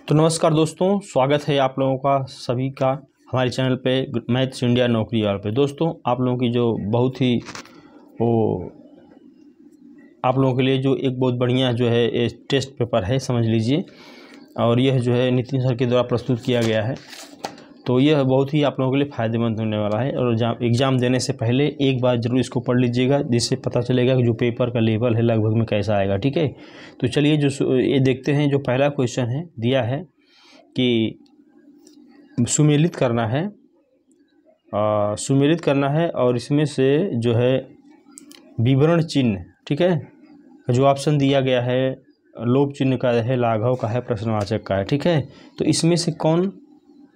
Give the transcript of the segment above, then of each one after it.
तो नमस्कार दोस्तों, स्वागत है आप लोगों का सभी का हमारे चैनल पे मैथ्स इंडिया नौकरी वाले पे। दोस्तों, आप लोगों की जो बहुत ही आप लोगों के लिए जो एक बहुत बढ़िया जो है ये टेस्ट पेपर है, समझ लीजिए। और यह जो है नितिन सर के द्वारा प्रस्तुत किया गया है, तो यह बहुत ही आप लोगों के लिए फ़ायदेमंद होने वाला है। और एग्ज़ाम देने से पहले एक बार ज़रूर इसको पढ़ लीजिएगा, जिससे पता चलेगा कि जो पेपर का लेवल है लगभग में कैसा आएगा। ठीक है, तो चलिए जो ये देखते हैं। जो पहला क्वेश्चन है दिया है कि सुमेलित करना है और इसमें से जो है विवरण चिन्ह, ठीक है, जो ऑप्शन दिया गया है लोभ चिन्ह का है, लाघव का है, प्रश्नवाचक का है। ठीक है, तो इसमें से कौन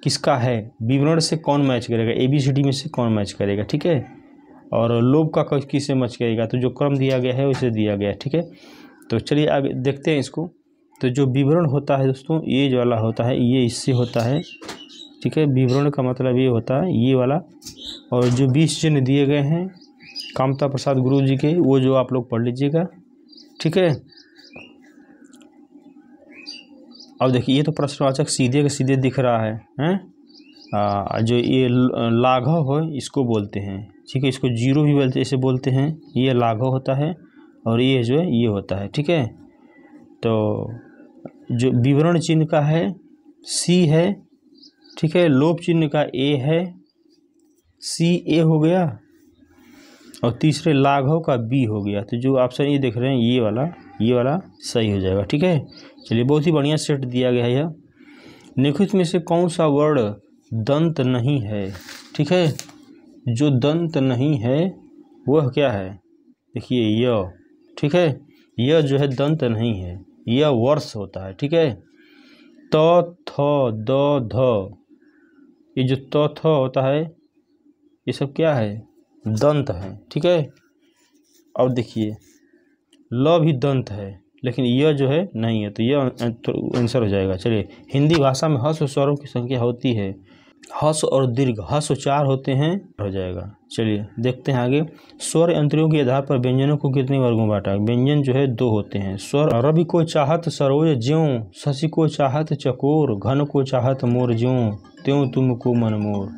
किसका है, विवरण से कौन मैच करेगा, ABCD में से कौन मैच करेगा। ठीक है, और लोभ का किससे मैच करेगा, तो जो क्रम दिया गया है उसे दिया गया है। ठीक है, तो चलिए आगे देखते हैं इसको। तो जो विवरण होता है दोस्तों, ये जो वाला होता है, ये इससे होता है। ठीक है, विवरण का मतलब ये होता है ये वाला। और जो 20 चिन्ह दिए गए हैं कामता प्रसाद गुरु जी के, वो जो आप लोग पढ़ लीजिएगा। ठीक है, अब देखिए ये तो प्रश्नवाचक सीधे के सीधे दिख रहा है, जो ये लाघव हो इसको बोलते हैं। ठीक है, इसको जीरो भी बोलते ऐसे बोलते हैं, ये लाघव होता है और ये जो है ये होता है। ठीक है, तो जो विवरण चिन्ह का है C है। ठीक है, लोभ चिन्ह का A है, CA हो गया, और तीसरे लाघव का B हो गया। तो जो ऑप्शन ये देख रहे हैं ये वाला सही हो जाएगा। ठीक है, चलिए बहुत ही बढ़िया सेट दिया गया है यह। निम्नलिखित में से कौन सा वर्ण दंत नहीं है। ठीक है, जो दंत नहीं है वह क्या है, देखिए य। ठीक है, यह जो है दंत नहीं है, यह वर्ष होता है। ठीक है, त थ द ध, ये जो त थ होता है ये सब क्या है, दंत है। ठीक है, और देखिए ल भी दंत है, लेकिन यह जो है नहीं है, तो यह आंसर हो जाएगा। चलिए, हिंदी भाषा में हस्व स्वरों की संख्या होती है, हस्व और दीर्घ, हस्व 4 होते हैं, हो जाएगा। चलिए देखते हैं आगे। स्वर अंतरियों के आधार पर व्यंजनों को कितने वर्गों में बांटा। व्यंजन जो है 2 होते हैं। स्वर, रवि को चाहत सरोज ज्यों, शशि को चाहत चकोर, घन को चाहत मोर ज्यों, त्यों तुमको मन मोर।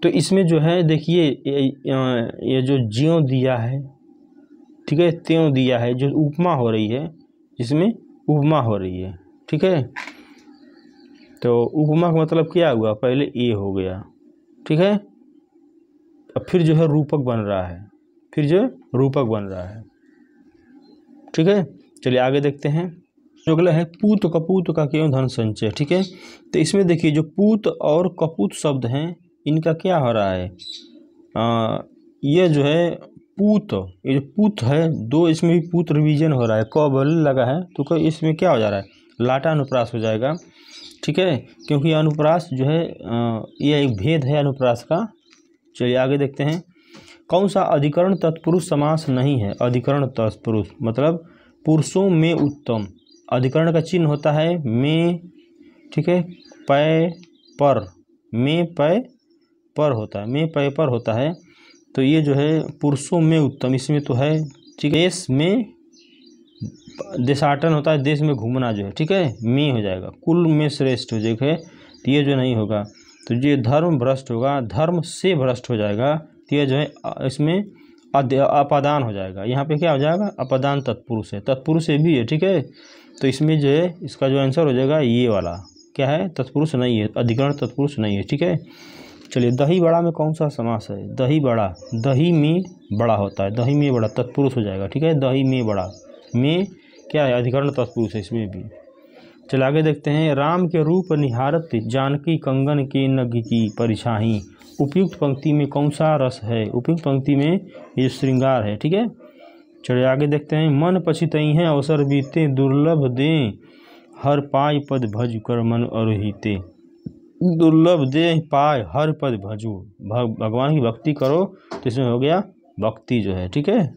तो इसमें जो है देखिए ये जो ज्यों दिया है, ठीक है, त्यों दिया है, जो उपमा हो रही है, जिसमें उपमा हो रही है। ठीक है, तो उपमा का मतलब क्या हुआ, पहले ए हो गया। ठीक है, अब फिर जो है रूपक बन रहा है, ठीक है, चलिए आगे देखते हैं। जो अगला है पूत कपूत का क्यों धन संचय। ठीक है, तो इसमें देखिए जो पूत और कपूत शब्द हैं इनका क्या हो रहा है, ये जो है पूत, ये जो पूत है 2, इसमें भी पूत रिवीजन हो रहा है, क बल लगा है, तो इसमें क्या हो जा रहा है, लाटा अनुप्रास हो जाएगा। ठीक है, क्योंकि अनुप्रास जो है ये एक भेद है अनुप्रास का। चलिए आगे देखते हैं। कौन सा अधिकरण तत्पुरुष समास नहीं है। अधिकरण तत्पुरुष मतलब पुरुषों में उत्तम, अधिकरण का चिन्ह होता है में। ठीक है, पै पर, में पै पर होता है, में पै पर होता है, तो ये जो है पुरुषों में उत्तम, इसमें तो है। ठीक है, देश में देशाटन होता है, देश में घूमना जो है, ठीक है, में हो जाएगा। कुल में श्रेष्ठ हो जाएगा, तो ये जो नहीं होगा, तो ये धर्म भ्रष्ट होगा, धर्म से भ्रष्ट हो जाएगा, तो ये जो है इसमें अपादान हो जाएगा। यहाँ पे क्या हो जाएगा, अपादान तत्पुरुष है, तत्पुरुष से भी है। ठीक है, तो इसमें जो है इसका जो आंसर हो जाएगा ये वाला, क्या है, तत्पुरुष नहीं है, अधिकरण तत्पुरुष नहीं है। ठीक है, चलिए दही बड़ा में कौन सा समास है। दही बड़ा, दही में बड़ा होता है, दही में बड़ा तत्पुरुष हो जाएगा। ठीक है, दही में बड़ा, में क्या है, अधिकरण तत्पुरुष है इसमें भी। चलिए आगे देखते हैं। राम के रूप निहारत जानकी कंगन के नग की परिछाही। उपयुक्त पंक्ति में कौन सा रस है। उपयुक्त पंक्ति में ये श्रृंगार है। ठीक है, चलिए आगे देखते हैं। मन पछितई हैं अवसर बीते, दुर्लभ दें हर पाय पद भज कर मन अरोहिते। दुर्लभ दे पाय हर पद भजो, भगवान की भक्ति करो, तो इसमें हो गया भक्ति जो है। ठीक है,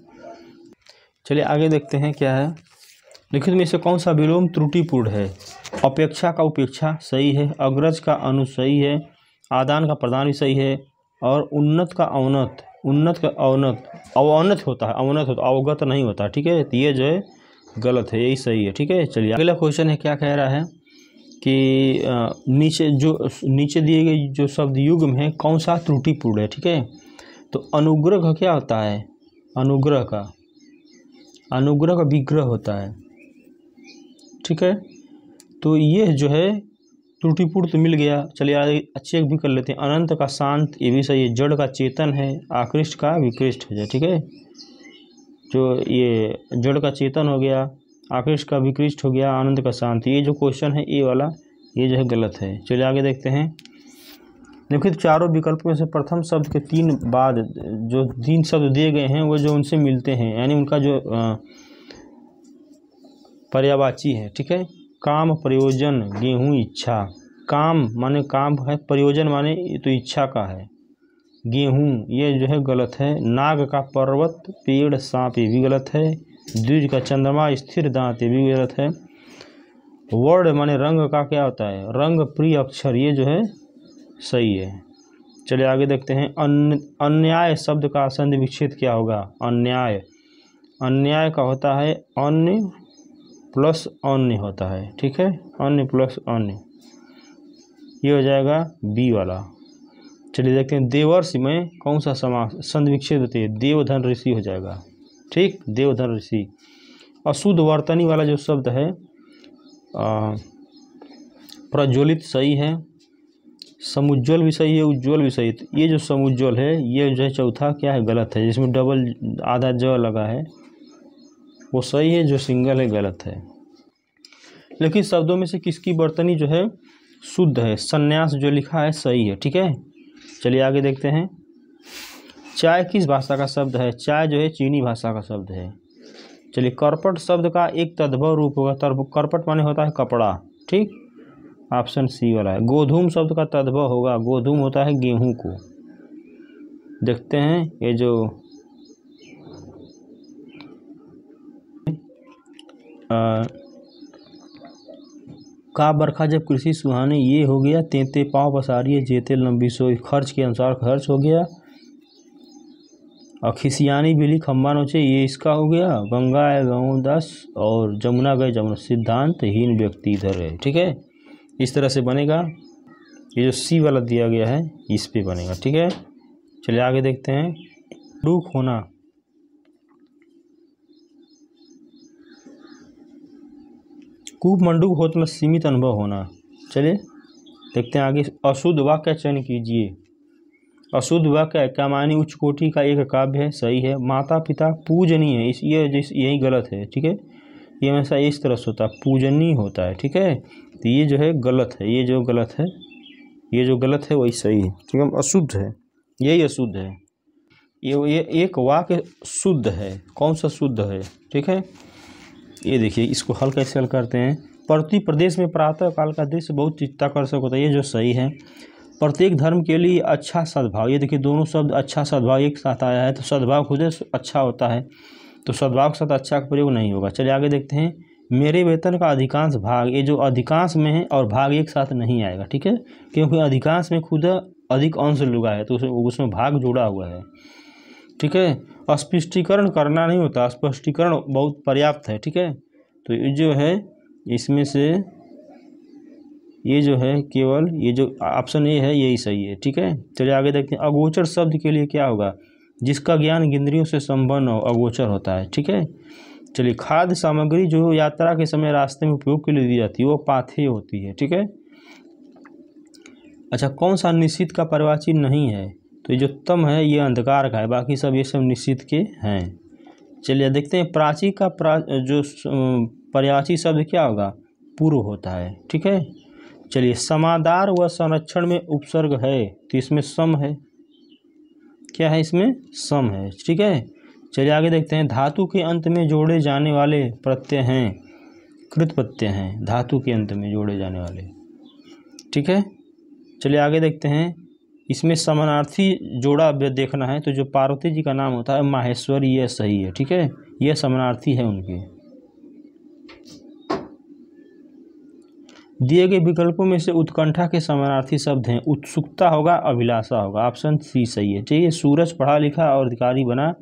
चलिए आगे देखते हैं क्या है। लिखित में से कौन सा विलोम त्रुटिपूर्ण है। अपेक्षा का उपेक्षा सही है, अग्रज का अनु सही है, आदान का प्रदान भी सही है, और उन्नत का अवनत, उन्नत का अवनत, अवनत होता है, अवनत होता, अवगत नहीं होता। ठीक है, तो ये जो है गलत है, यही सही है। ठीक है, चलिए अगला क्वेश्चन है, क्या कह रहा है कि नीचे दिए गए जो शब्द युग्म है कौन सा त्रुटिपूर्ण है। ठीक है, तो अनुग्रह का क्या होता है, अनुग्रह का विग्रह होता है। ठीक है, तो ये जो है त्रुटिपूर्ण तो मिल गया। चलिए आगे चेक भी कर लेते हैं। अनंत का शांत, ये भी सही है। जड़ का चेतन है, आकृष्ट का विकृष्ट हो जाए। ठीक है, जो ये जड़ का चेतन हो गया, आकृष्ट का विकृष्ट हो गया, आनंद का शांत, ये जो क्वेश्चन है ये वाला ये जो है गलत है। चलिए आगे देखते हैं। देखिए चारों विकल्पों में से प्रथम शब्द के 3 बाद जो 3 शब्द दिए गए हैं वो जो उनसे मिलते हैं, यानी उनका जो पर्यायवाची है। ठीक है, काम, प्रयोजन, गेहूँ, इच्छा। काम माने काम है, प्रयोजन माने तो इच्छा का है, गेहूँ ये जो है गलत है। नाग का पर्वत, पेड़, सांप ये भी गलत है। द्विज का चंद्रमा, स्थिर दांत ये भी गलत है। वर्ण माने रंग का क्या होता है, रंग, प्रिय, अक्षर, ये जो है सही है। चलिए आगे देखते हैं। अन्याय शब्द का संधि विच्छेद क्या होगा, अन्याय, अन्याय का होता है अन्य प्लस अन्य होता है। ठीक है, अन्य प्लस अन्य, ये हो जाएगा बी वाला। चलिए देखते हैं। देवर्षि में कौन सा समास संधि विच्छेद होती है, देवधन ऋषि हो जाएगा। ठीक, देवधन ऋषि। अशुद्ध वर्तनी वाला जो शब्द है प्रज्वलित सही है, समुज्ज्वल भी सही है, उज्ज्वल भी सही है। तो ये जो समुज्ज्वल है ये जो है चौथा क्या है, गलत है। जिसमें डबल आधा ज लगा है वो सही है, जो सिंगल है गलत है। लेकिन शब्दों में से किसकी वर्तनी जो है शुद्ध है, संन्यास जो लिखा है सही है। ठीक है, चलिए आगे देखते हैं। चाय किस भाषा का शब्द है, चाय जो है चीनी भाषा का शब्द है। चलिए करपट शब्द का एक तद्भव रूप होगा, करपट माने होता है कपड़ा। ठीक, ऑप्शन सी वाला है। गोधूम शब्द का तद्भव होगा, गोधूम होता है गेहूं को। देखते हैं ये जो का बरखा जब कृषि सुहाने, ये हो गया। तेते पाँव पसारिए जेते लंबी सोई, खर्च के अनुसार खर्च हो गया। खिसियानी बिल्ली खम्बा नोचे, ये इसका हो गया। गंगा है गाँव 10 और जमुना गए जमुना, सिद्धांतहीन व्यक्ति इधर है। ठीक है, इस तरह से बनेगा। ये जो सी वाला दिया गया है इस पे बनेगा। ठीक है, चलिए आगे देखते हैं। दुख होना, कूप मंडूक हो तो सीमित अनुभव होना। चलिए देखते हैं आगे। अशुद्ध वाक्य चयन कीजिए। अशुद्ध वाक्य कामायनी उच्च कोटि का एक काव्य है, सही है। माता पिता पूजनीय है, यही गलत है। ठीक है, ये हमेशा इस तरह से होता है, पूजनीय होता है। ठीक है, तो ये जो है गलत है, ये जो गलत है, ये जो गलत है वही सही है। ठीक है, अशुद्ध है, यही अशुद्ध है। ये एक वाक्य शुद्ध है, कौन सा शुद्ध है। ठीक है, ये देखिए इसको हल कैसे हल करते हैं। प्रति प्रदेश में प्रातः काल का दृश्य बहुत चित्ताकर्षक होता है, ये जो सही है। प्रत्येक धर्म के लिए अच्छा सद्भाव, ये देखिए दोनों शब्द अच्छा सद्भाव एक साथ आया है, तो सद्भाव खुद अच्छा होता है, तो सद्भाव के साथ अच्छा का प्रयोग नहीं होगा। चलिए आगे देखते हैं। मेरे वेतन का अधिकांश भाग, ये जो अधिकांश में है और भाग एक साथ नहीं आएगा। ठीक है, क्योंकि अधिकांश में खुद अधिक अंश लुगा है तो उसमें भाग जुड़ा हुआ है। ठीक है, स्पष्टीकरण करना नहीं होता, स्पष्टीकरण बहुत पर्याप्त है। ठीक है, तो ये जो है इसमें से ये जो है केवल ये जो ऑप्शन ए है यही सही है। ठीक है, चलिए आगे देखते हैं। अगोचर शब्द के लिए क्या होगा, जिसका ज्ञान इंद्रियों से संपन्न हो, अगोचर होता है। ठीक है, चलिए खाद्य सामग्री जो यात्रा के समय रास्ते में उपयोग के लिए दी जाती है वो पाथेय होती है। ठीक है, अच्छा कौन सा निश्चित का पर्यायवाची नहीं है, तो ये जो तम है ये अंधकार का है, बाकी सब ये सब निश्चित के हैं। चलिए देखते हैं। प्राची का जो पर्यायवाची शब्द क्या होगा, पूर्व होता है। ठीक है, चलिए समादार व संरक्षण में उपसर्ग है तो इसमें सम है, क्या है इसमें सम है। ठीक है, चलिए आगे देखते हैं। धातु के अंत में जोड़े जाने वाले प्रत्यय हैं, कृत प्रत्यय हैं, धातु के अंत में जोड़े जाने वाले। ठीक है, चलिए आगे देखते हैं। इसमें समानार्थी जोड़ा देखना है, तो जो पार्वती जी का नाम होता है माहेश्वरी, ये सही है। ठीक है, ये समानार्थी है उनके। दिए गए विकल्पों में से उत्कंठा के समानार्थी शब्द हैं, उत्सुकता होगा, अभिलाषा होगा, ऑप्शन सी सही है। ठीक है, सूरज पढ़ा लिखा और अधिकारी बना,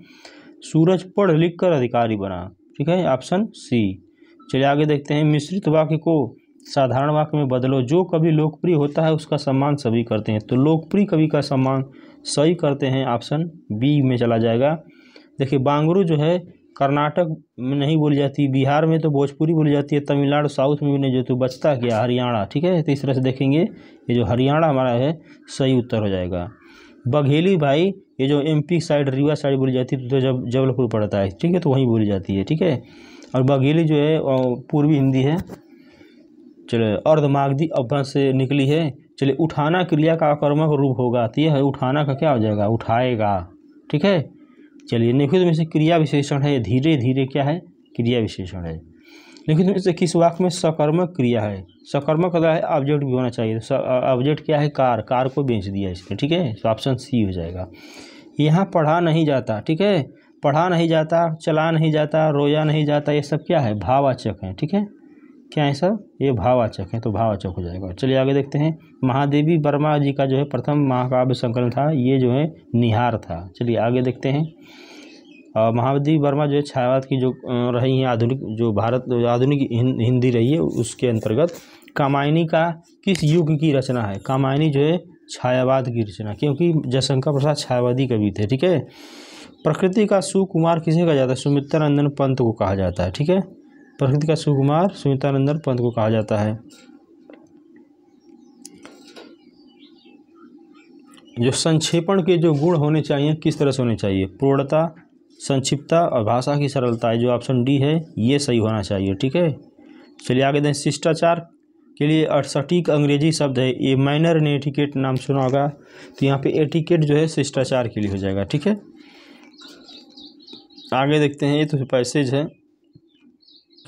सूरज पढ़ लिख कर अधिकारी बना। ठीक है, ऑप्शन सी। चलिए आगे देखते हैं, मिश्रित वाक्य को साधारण वाक्य में बदलो। जो कवि लोकप्रिय होता है उसका सम्मान सभी करते हैं। तो लोकप्रिय कवि का सम्मान सही करते हैं, ऑप्शन बी में चला जाएगा। देखिए बांगरू जो है कर्नाटक में नहीं बोली जाती, बिहार में तो भोजपुरी बोली जाती है, तमिलनाडु साउथ में भी नहीं, जो तो बचता क्या, हरियाणा। ठीक है, तो इस तरह से देखेंगे ये जो हरियाणा हमारा है सही उत्तर हो जाएगा। बघेली भाई ये जो एमपी साइड रीवा साइड बोली जाती है, तो जब जबलपुर पड़ता है, ठीक है, तो वहीं बोली जाती है। ठीक है, और बघेली जो है पूर्वी हिंदी है। चलिए अर्धमागधी अपभ्रंश से निकली है। चलिए उठाना क्रिया का आकर्मक रूप होगा, तो यह है उठाना का क्या हो जाएगा, उठाएगा। ठीक है, चलिए निम्नलिखित में से क्रिया विशेषण है, धीरे धीरे क्या है, क्रिया विशेषण है। निम्नलिखित में से किस वाक्य में सकर्मक क्रिया है, सकर्मक का है ऑब्जेक्ट भी होना चाहिए, ऑब्जेक्ट क्या है, कार को बेच दिया इसने। ठीक है, तो ऑप्शन सी हो जाएगा। यहाँ पढ़ा नहीं जाता, ठीक है, पढ़ा नहीं जाता, चला नहीं जाता, रोया नहीं जाता, ये सब क्या है, भाववाचक हैं। ठीक है, क्या है सब, ये भाववाचक हैं, तो भाववाचक हो जाएगा। चलिए आगे देखते हैं, महादेवी वर्मा जी का जो है प्रथम महाकाव्य संकलन था, ये जो है निहार था। चलिए आगे देखते हैं, महादेवी वर्मा जो है छायावाद की जो रही हैं आधुनिक, जो भारत आधुनिक हिंदी रही है, उसके अंतर्गत कामायनी का किस युग की रचना है। कामायनी जो है छायावाद की रचना, क्योंकि जयशंकर प्रसाद छायावादी कवि थे। ठीक है, प्रकृति का सुकुमार किसे कहा जाता है, सुमित्रानंदन पंत को कहा जाता है। ठीक है, प्रकृति का सुकुमार सुमित्रानंदन पंत को कहा जाता है। जो संक्षेपण के जो गुण होने चाहिए किस तरह से होने चाहिए, पूर्णता, संक्षिप्तता और भाषा की सरलता है, जो ऑप्शन डी है ये सही होना चाहिए। ठीक है, चलिए आगे दें, शिष्टाचार के लिए सटीक अंग्रेजी शब्द है, ये माइनर ने एटिकेट नाम सुना होगा, तो यहाँ पे एटिकेट जो है शिष्टाचार के लिए हो जाएगा। ठीक है, आगे देखते हैं, ये तो पैसेज है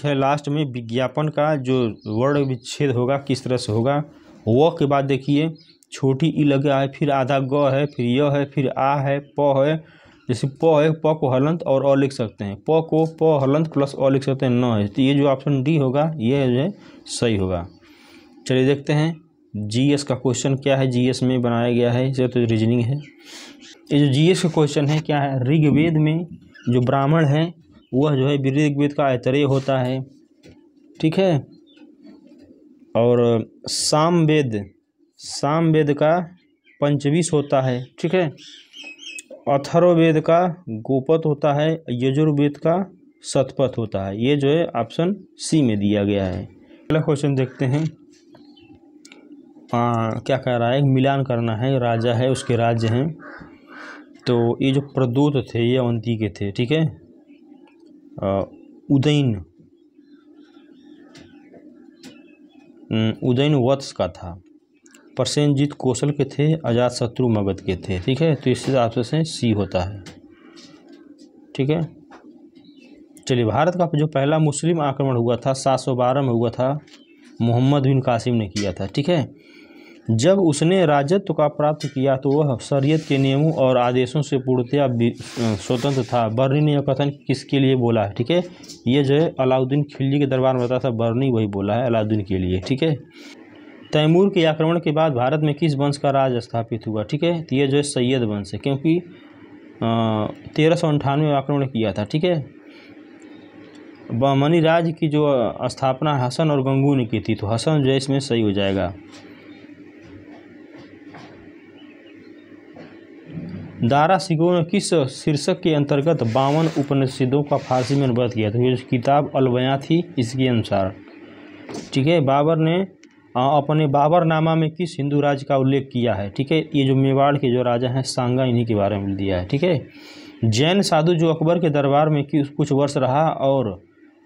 लास्ट में विज्ञापन का जो वर्ण विच्छेद होगा किस तरह से होगा। व के बाद देखिए छोटी ई लगा है, फिर आधा ग है, फिर य है, फिर आ है, प है। जैसे प है, प को हलंत और अ लिख सकते हैं, प को प हलंत प्लस अ लिख सकते हैं, न है, तो ये जो ऑप्शन डी होगा ये जो है सही होगा। चलिए देखते हैं जीएस का क्वेश्चन क्या है, जीएस में बनाया गया है, इसे तो रीजनिंग है। ये जो जीएस का क्वेश्चन है क्या है, ऋग्वेद में जो ब्राह्मण है वह जो है ऋग्वेद का ऐतरेय होता है। ठीक है, और सामवेद का पंचविश होता है। ठीक है, अथर्ववेद का गोपथ होता है, यजुर्वेद का शतपथ होता है। ये जो है ऑप्शन सी में दिया गया है। अगला क्वेश्चन देखते हैं, क्या कह रहा है, मिलान करना है, राजा है उसके राज्य हैं। तो ये जो प्रदूत थे ये अवंती के थे। ठीक है, उदयन वत्स का था, प्रसेनजीत कौशल के थे, अजातशत्रु मगध के थे। ठीक है, तो इससे आपसे से सी होता है। ठीक है, चलिए भारत का जो पहला मुस्लिम आक्रमण हुआ था 712 में हुआ था, मोहम्मद बिन कासिम ने किया था। ठीक है, जब उसने राजत्व का प्राप्त किया तो वह शरीयत के नियमों और आदेशों से पूर्णतया स्वतंत्र था। बर्नी ने यह कथन किसके लिए बोला है, ठीक है, ये जो है अलाउद्दीन खिलजी के दरबार में बताया था, बर्नी वही बोला है अलाउद्दीन के लिए। ठीक है, तैमूर के आक्रमण के बाद भारत में किस वंश का राज स्थापित हुआ, ठीक है, तो ये जो है सैयद वंश है, क्योंकि 1398 में आक्रमण किया था। ठीक है, बहमनी राज्य की जो स्थापना हसन और गंगू ने की थी, तो हसन जो है इसमें सही हो जाएगा। दारा शिकोह ने किस शीर्षक के अंतर्गत 52 उपनिषदों का फारसी में अनुवाद किया था, ये जो किताब अलबयां थी इसके अनुसार। ठीक है, बाबर ने अपने बाबरनामा में किस हिंदू राज्य का उल्लेख किया है, ठीक है, ये जो मेवाड़ के जो राजा हैं सांगा, इन्हीं के बारे में दिया है। ठीक है, जैन साधु जो अकबर के दरबार में कुछ वर्ष रहा और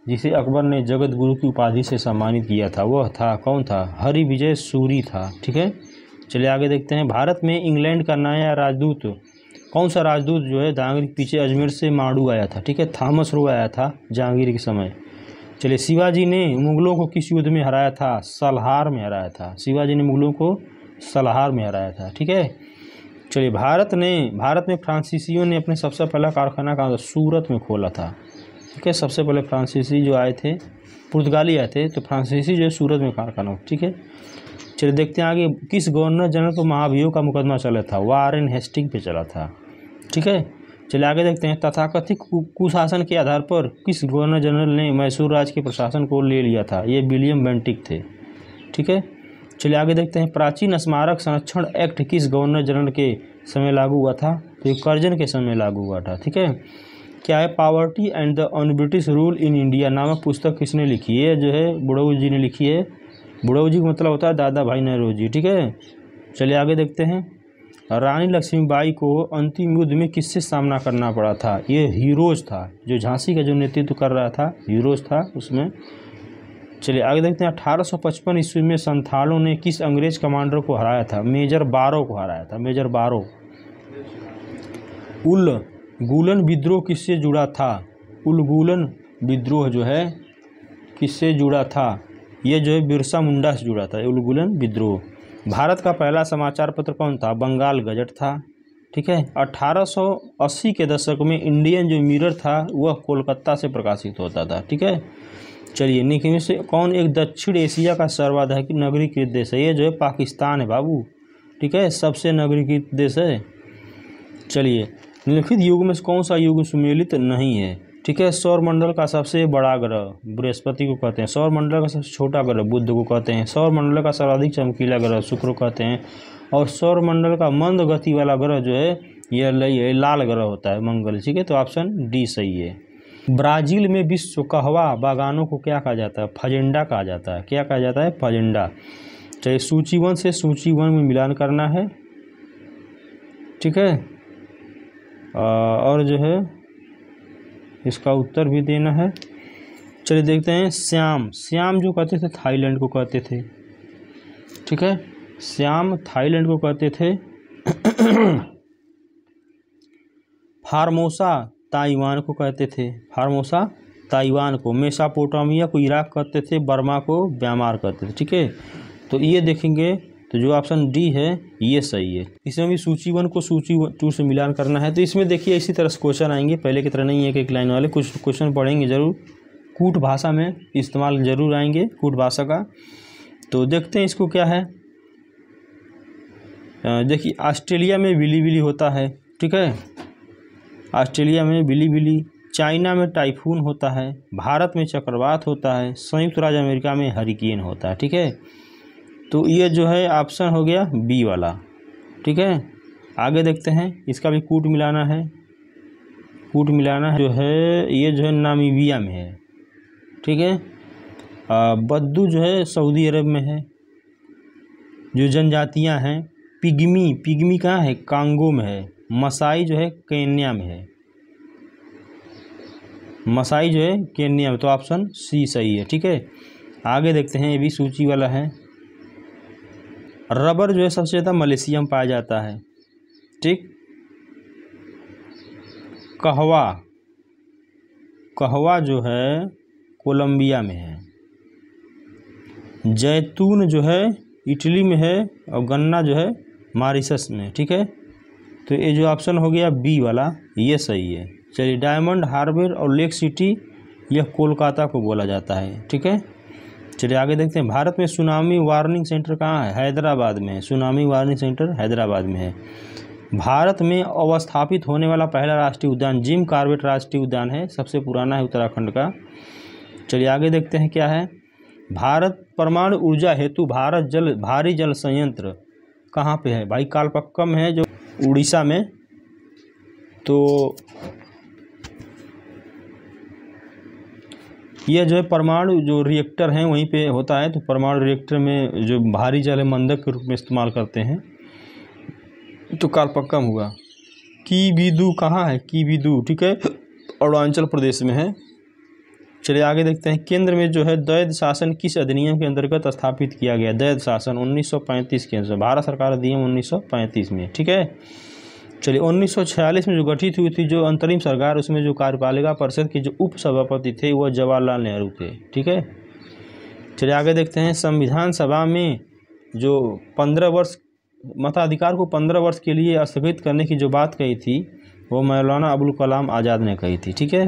जिसे अकबर ने जगत गुरु की उपाधि से सम्मानित किया था, वह था कौन था, हरि विजय सूरी था। ठीक है, चलिए आगे देखते हैं, भारत में इंग्लैंड का नया राजदूत कौन सा राजदूत जो है जहांगीर के पीछे अजमेर से माड़ू आया था, ठीक है, थॉमस रो आया था जहांगीर के समय। चलिए शिवाजी ने मुगलों को किस युद्ध में हराया था, सलहार में हराया था, शिवाजी ने मुगलों को सलहार में हराया था। ठीक है, चलिए भारत में फ्रांसीसियों ने अपने सबसे पहला कारखाना कहाँ सूरत में खोला था। ठीक है, सबसे पहले फ्रांसीसी जो आए थे, पुर्तगाली आए थे, तो फ्रांसीसी जो है सूरत में कारखाना। ठीक है, चलिए देखते हैं आगे, किस गवर्नर जनरल को महाभियोग का मुकदमा चला था, वारेन हेस्टिंग पे चला था। ठीक है, चलिए आगे देखते हैं, तथाकथित कुशासन के आधार पर किस गवर्नर जनरल ने मैसूर राज्य के प्रशासन को ले लिया था? ये विलियम बेंटिक थे। ठीक है, चलिए आगे देखते हैं, प्राचीन स्मारक संरक्षण एक्ट किस गवर्नर जनरल के समय लागू हुआ था? तो ये कर्जन के समय लागू हुआ था। ठीक है, क्या है, poverty and the on British rule in India नामक पुस्तक किसने लिखी है? जो है बुड़ाऊ जी ने लिखी है। बुड़ाऊ जी का मतलब होता है दादा भाई नेहरू जी। ठीक है, चलिए आगे देखते हैं, रानी लक्ष्मीबाई को अंतिम युद्ध में किससे सामना करना पड़ा था? ये हीरोज था, जो झांसी का जो नेतृत्व कर रहा था हीरोज था उसमें। चलिए आगे देखते हैं, 1855 ईस्वी में संथालों ने किस अंग्रेज कमांडर को हराया था? मेजर बारो को हराया था, मेजर बारो। उलगुलन विद्रोह किससे जुड़ा था? उलगुलन विद्रोह जो है किससे जुड़ा था? ये जो है बिरसा मुंडा से जुड़ा था, उलगुलन विद्रोह। भारत का पहला समाचार पत्र कौन था? बंगाल गजट था। ठीक है, 1880 के दशक में इंडियन जो मिरर था वह कोलकाता से प्रकाशित होता था। ठीक है, चलिए निम्न में से कौन एक दक्षिण एशिया का सर्वाधिक नगरीकृत देश है? ये जो है पाकिस्तान है बाबू। ठीक है, सबसे नगरीकृत देश है। चलिए, निम्नलिखित युग में से कौन सा युग सुमेलित नहीं है? ठीक है, सौरमंडल का सबसे बड़ा ग्रह बृहस्पति को कहते हैं, सौरमंडल का सबसे छोटा ग्रह बुध को कहते हैं, सौरमंडल का सर्वाधिक चमकीला ग्रह शुक्र को कहते हैं, और सौरमंडल का मंद गति वाला ग्रह जो है ये लाल ग्रह होता है मंगल। ठीक है, तो ऑप्शन डी सही है। ब्राज़ील में विश्व कहवा बागानों को क्या कहा जाता है? फजेंडा कहा जाता है। क्या कहा जाता है? फजेंडा। चलिए, सूची 1 से सूची 1 में मिलान करना है। ठीक है, और जो है इसका उत्तर भी देना है। चलिए देखते हैं, श्याम, श्याम जो कहते थे थाईलैंड को कहते थे। ठीक है, श्याम थाईलैंड को कहते थे। फार्मोसा ताइवान को कहते थे, फार्मोसा ताइवान को। मेसोपोटामिया को इराक कहते थे, बर्मा को म्यांमार कहते थे। ठीक है, तो ये देखेंगे तो जो ऑप्शन डी है ये सही है। इसमें भी सूची 1 को सूची 2 से मिलान करना है। तो इसमें देखिए इसी तरह से क्वेश्चन आएंगे, पहले की तरह नहीं है कि एक लाइन वाले, कुछ क्वेश्चन पढ़ेंगे जरूर, कूट भाषा में इस्तेमाल जरूर आएंगे कूट भाषा का। तो देखते हैं इसको क्या है। देखिए, ऑस्ट्रेलिया में बिलीबिली होता है। ठीक है, ऑस्ट्रेलिया में बिलीबिली, चाइना में टाइफून होता है, भारत में चक्रवात होता है, संयुक्त राज्य अमेरिका में हरिकेन होता है। ठीक है, तो ये जो है ऑप्शन हो गया बी वाला। ठीक है, आगे देखते हैं, इसका भी कूट मिलाना है। कूट मिलाना है जो है ये जो है नामीबिया में है। ठीक है, बद्दू जो है सऊदी अरब में है। जो जनजातियां हैं, पिग्मी, पिग्मी कहाँ है? कांगो में है। मसाई जो है केन्या में है, मसाई जो है केन्या में, तो ऑप्शन सी सही है। ठीक है, आगे देखते हैं, ये भी सूची वाला है। रबर जो है सबसे ज़्यादा मलेशिया में पाया जाता है। ठीक, कहवा, कहवा जो है कोलंबिया में है। जैतून जो है इटली में है, और गन्ना जो है मॉरिशस में। ठीक है, तो ये जो ऑप्शन हो गया बी वाला ये सही है। चलिए, डायमंड हार्बर और लेक सिटी यह कोलकाता को बोला जाता है। ठीक है, चलिए आगे देखते हैं, भारत में सुनामी वार्निंग सेंटर कहाँ है? हैदराबाद में। सुनामी वार्निंग सेंटर हैदराबाद में है। भारत में अवस्थापित होने वाला पहला राष्ट्रीय उद्यान जिम कॉर्बेट राष्ट्रीय उद्यान है, सबसे पुराना है उत्तराखंड का। चलिए आगे देखते हैं क्या है। भारत परमाणु ऊर्जा हेतु भारी जल संयंत्र कहाँ पे है? भाई कालपक्कम है जो उड़ीसा में। तो यह जो है परमाणु जो रिएक्टर हैं वहीं पे होता है। तो परमाणु रिएक्टर में जो भारी जल है मंदक के रूप में इस्तेमाल करते हैं, तो कालपक्कम हुआ। कीबिदु कहाँ है? कीबिदु, ठीक है, अरुणाचल प्रदेश में है। चलिए आगे देखते हैं, केंद्र में जो है द्वैध शासन किस अधिनियम के अंतर्गत स्थापित किया गया? द्वैध शासन 1935 के अंदर, भारत सरकार अधिनियम 1935 में। ठीक है, चलिए 1946 में जो गठित हुई थी जो अंतरिम सरकार, उसमें जो कार्यपालिका परिषद के जो उप सभापति थे वह जवाहरलाल नेहरू थे। ठीक है, चलिए आगे देखते हैं, संविधान सभा में जो 15 वर्ष मताधिकार को 15 वर्ष के लिए स्थगित करने की जो बात कही थी वो मौलाना अबुल कलाम आज़ाद ने कही थी। ठीक है,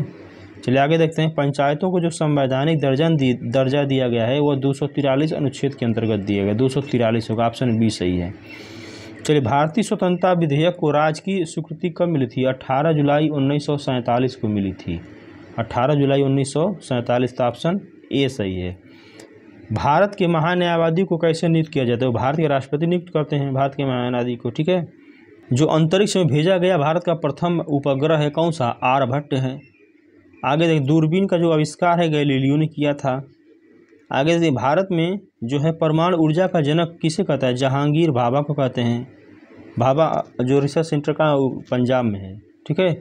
चलिए आगे देखते हैं, पंचायतों को जो संवैधानिक दर्जा दिया गया है वह 243 अनुच्छेद के अंतर्गत दिया गया। 243 होगा, ऑप्शन बी सही है। चलिए, भारतीय स्वतंत्रता विधेयक को राज्य की स्वीकृति कब मिली थी? 18 जुलाई 1947 को मिली थी। 18 जुलाई 1947 का ऑप्शन ए सही है। भारत के महान्यायवादी को कैसे नियुक्त किया जाता है? भारत के राष्ट्रपति नियुक्त करते हैं भारत के महान्यायवादी को, ठीक है। जो अंतरिक्ष में भेजा गया भारत का प्रथम उपग्रह है कौन सा? आर्यभट्ट है। आगे देखिए, दूरबीन का जो आविष्कार है गैलीलियो ने किया था। आगे देखिए, भारत में जो है परमाणु ऊर्जा का जनक किसे कहता है? जहांगीर भाभा को कहते हैं। भाभा जो रिसर्च सेंटर का पंजाब में है, ठीक है।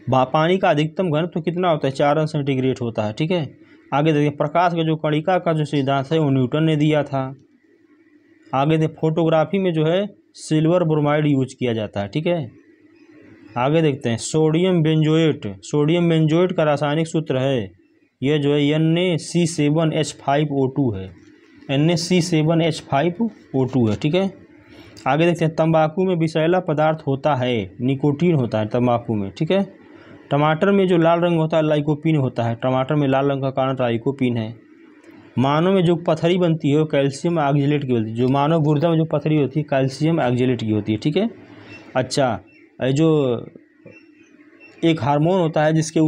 पानी का अधिकतम घनत्व तो कितना होता है? 4 अंश सेंटीग्रेड होता है, ठीक है। आगे देखिए, प्रकाश का जो कणिका का जो सिद्धांत है वो न्यूटन ने दिया था। आगे देखिए, फोटोग्राफी में जो है सिल्वर ब्रोमाइड यूज किया जाता है, ठीक है। आगे देखते हैं, सोडियम बेंजोएट। सोडियम बेंजोएट का रासायनिक सूत्र है यह जो है Na-C7H5O2 है। Na-C7H5O2 है, ठीक है। आगे देखते हैं, तंबाकू में विषैला पदार्थ होता है, निकोटीन होता है तंबाकू में, ठीक है। टमाटर में जो लाल रंग होता है लाइकोपीन होता है। टमाटर में लाल रंग का कारण लाइकोपीन है। मानव में जो पथरी बनती है वो कैल्शियम ऑक्जेलेट की होती है। जो मानव गुर्दा में जो पथरी होती है कैल्शियम ऑक्जेलेट की होती है, ठीक है। अच्छा, जो एक हार्मोन होता है जिसके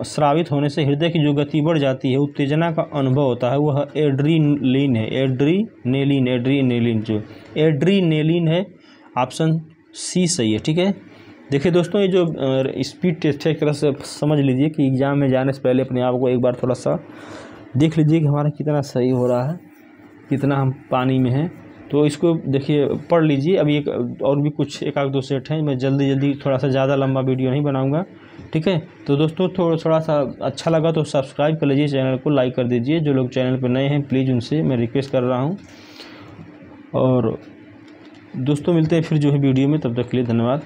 स्रावित होने से हृदय की जो गति बढ़ जाती है, उत्तेजना का अनुभव होता है, वह एड्रीनलिन है। एड्रीनेलिन जो एड्रीनेलिन है, ऑप्शन सी सही है, ठीक है। देखिए दोस्तों, ये जो स्पीड टेस्ट है एक तरह से समझ लीजिए कि एग्ज़ाम में जाने से पहले अपने आप को एक बार थोड़ा सा देख लीजिए कि हमारा कितना सही हो रहा है, कितना हम पानी में हैं। तो इसको देखिए, पढ़ लीजिए। अभी एक और भी कुछ एक आध दो सेट हैं, मैं जल्दी थोड़ा सा ज़्यादा लंबा वीडियो नहीं बनाऊंगा, ठीक है। तो दोस्तों, थोड़ा सा अच्छा लगा तो सब्सक्राइब कर लीजिए, चैनल को लाइक कर दीजिए। जो लोग चैनल पर नए हैं प्लीज़ उनसे मैं रिक्वेस्ट कर रहा हूँ। और दोस्तों, मिलते हैं फिर जो है वीडियो में, तब तक के लिए धन्यवाद।